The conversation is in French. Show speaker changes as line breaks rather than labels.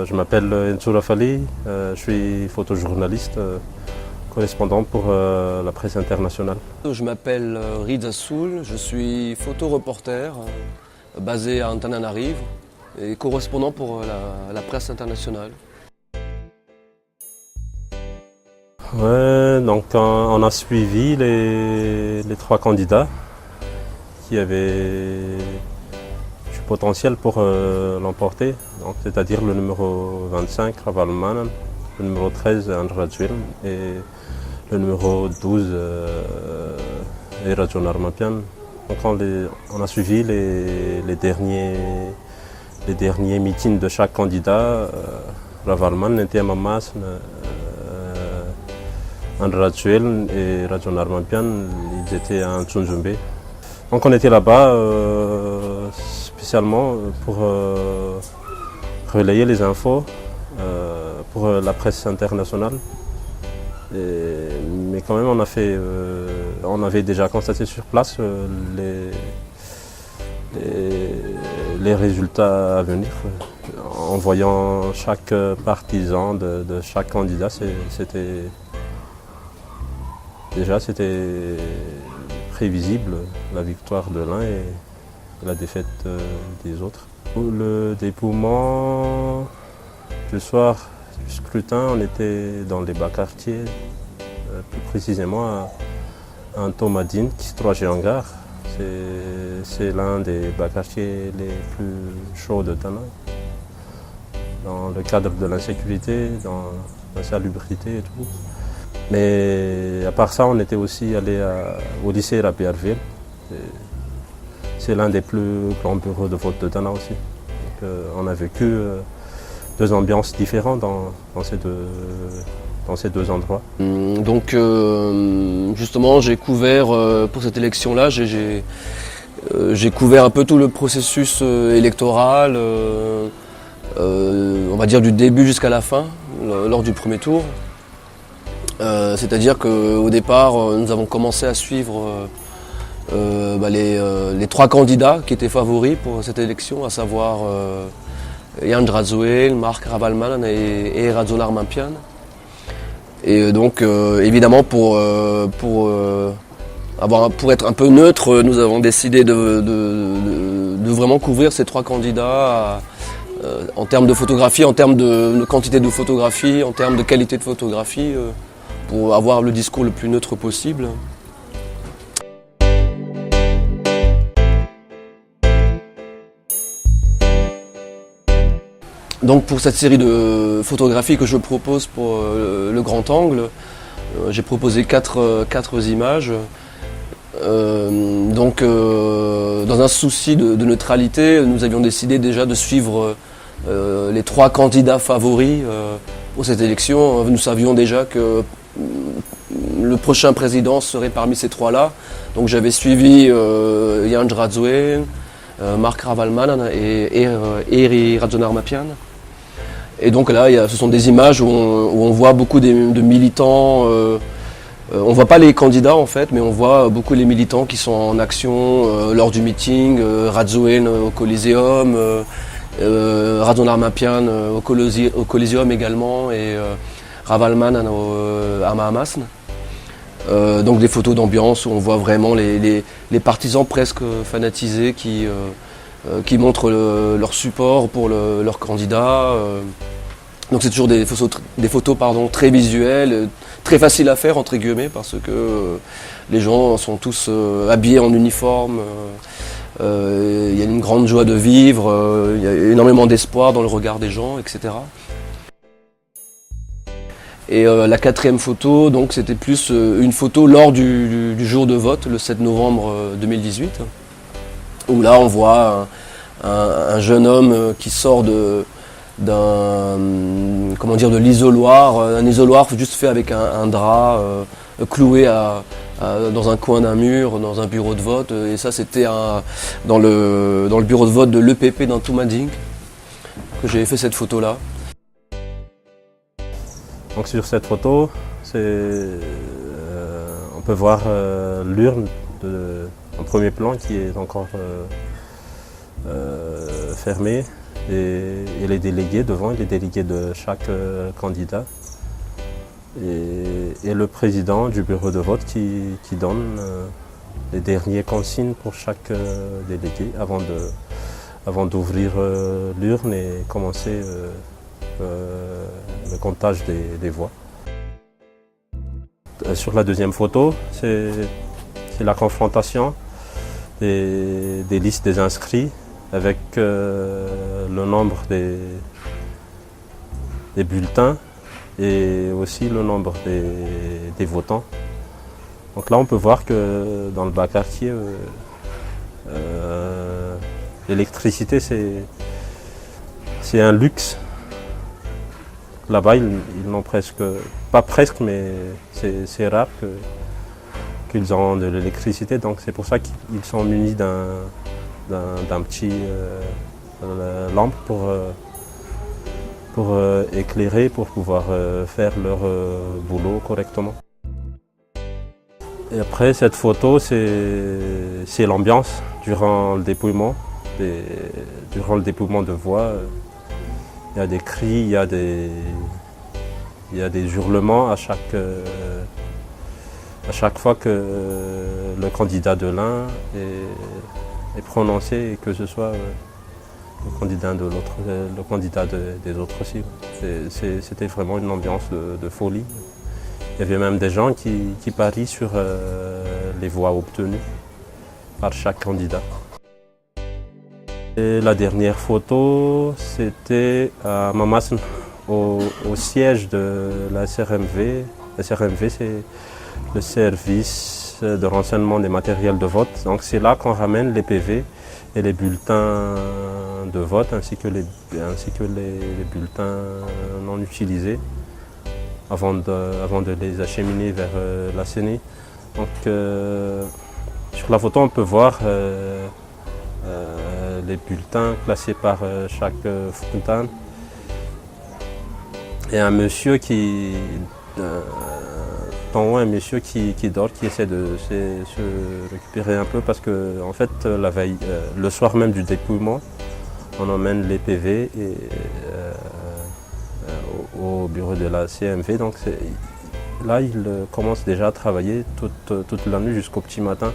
Je m'appelle Enzo Rafali, je suis photojournaliste, correspondant pour la presse internationale.
Je m'appelle Riza Soul, je suis photoreporter basé à Antananarivo et correspondant pour la presse internationale.
Ouais, donc on a suivi les trois candidats qui avaient du potentiel pour l'emporter, c'est-à-dire le numéro 25, Ravalmanan, le numéro 13, Andrajuel, et le numéro 12, Erajon Armapian. Donc on a suivi les derniers meetings de chaque candidat. Ravalman était à Mamas, Andrajuel et Erajon Armapian, ils étaient à Tsunjumbe. Donc on était là-bas spécialement pour relayer les infos pour la presse internationale. Mais quand même on avait déjà constaté sur place les résultats à venir. En voyant chaque partisan de chaque candidat, c'était prévisible la victoire de l'un et la défaite des autres. Le dépouillement du soir du scrutin, on était dans les bas quartiers, plus précisément à Antomadine, Kistroje Hangar. C'est l'un des bas quartiers les plus chauds de Tana. Dans le cadre de l'insécurité, dans l'insalubrité et tout. Mais à part ça, on était aussi allé au lycée Rabiarville. C'est l'un des plus grands bureaux de vote de Tana aussi. Donc, on a vécu deux ambiances différentes dans ces deux endroits.
Donc justement, j'ai couvert pour cette élection-là, j'ai couvert un peu tout le processus électoral, on va dire du début jusqu'à la fin, lors du premier tour. C'est-à-dire qu'au départ, nous avons commencé à suivre les trois candidats qui étaient favoris pour cette élection, à savoir Andrajuel, Mark Ravalmanan et Erajon Armapian. Et donc évidemment pour être un peu neutre, nous avons décidé de vraiment couvrir ces trois candidats en termes de photographie, en termes de quantité de photographie, en termes de qualité de photographie, pour avoir le discours le plus neutre possible. Donc pour cette série de photographies que je propose pour le grand angle, j'ai proposé quatre images. Dans un souci de neutralité, nous avions décidé déjà de suivre les trois candidats favoris pour cette élection. Nous savions déjà que le prochain président serait parmi ces trois-là. Donc j'avais suivi Andrajuel, Mark Ravalmanan et Erajon Armapian. Et donc là, ce sont des images où on voit beaucoup de militants. On ne voit pas les candidats en fait, mais on voit beaucoup les militants qui sont en action lors du meeting. Rajuel au Coliseum, Erajon Armapian au Coliseum également et Ravalmanan à Mahamasn. Donc des photos d'ambiance où on voit vraiment les partisans presque fanatisés qui montrent leur support pour leur candidat. Donc c'est toujours des photos très visuelles, très faciles à faire entre guillemets parce que les gens sont tous habillés en uniforme. Il y a une grande joie de vivre, il y a énormément d'espoir dans le regard des gens, etc. Et la quatrième photo, donc c'était plus une photo lors du jour de vote, le 7 novembre 2018, où là on voit un jeune homme qui sort de l'isoloir, un isoloir juste fait avec un drap cloué dans un coin d'un mur, dans un bureau de vote. Et ça c'était dans le bureau de vote de l'EPP d'Antomadine que j'avais fait cette photo-là.
Donc sur cette photo, on peut voir l'urne en premier plan qui est encore fermée. et les délégués devant, et les délégués de chaque candidat. Et le président du bureau de vote qui donne les dernières consignes pour chaque délégué avant d'ouvrir l'urne et commencer le comptage des voix. Sur la deuxième photo, c'est la confrontation des listes des inscrits avec le nombre des bulletins et aussi le nombre des votants. Donc là, on peut voir que dans le bas quartier, l'électricité, c'est un luxe. Là-bas, ils n'ont presque, pas presque, mais c'est rare qu'ils ont de l'électricité. Donc c'est pour ça qu'ils sont munis d'un petit lampe pour éclairer, pour pouvoir faire leur boulot correctement. Et après, cette photo, c'est l'ambiance durant le dépouillement. Durant le dépouillement de voix, il y a des cris, il y a des hurlements à chaque fois que le candidat de l'un est prononcé, et que ce soit le candidat de l'autre, le candidat des autres aussi. C'était vraiment une ambiance de folie. Il y avait même des gens qui parient sur les voix obtenues par chaque candidat. Et la dernière photo, c'était à Mamasn, au siège de la SRMV. La SRMV, c'est le service de renseignement des matériels de vote. Donc c'est là qu'on ramène les PV et les bulletins de vote, ainsi que les bulletins non utilisés, avant de les acheminer vers la CENI. Donc sur la photo, on peut voir les bulletins classés par chaque scrutin. Et un monsieur un monsieur qui dort, qui essaie de se récupérer un peu, parce que en fait, la veille, le soir même du dépouillement, on emmène les PV au bureau de la CMV. Donc là, il commence déjà à travailler toute la nuit jusqu'au petit matin.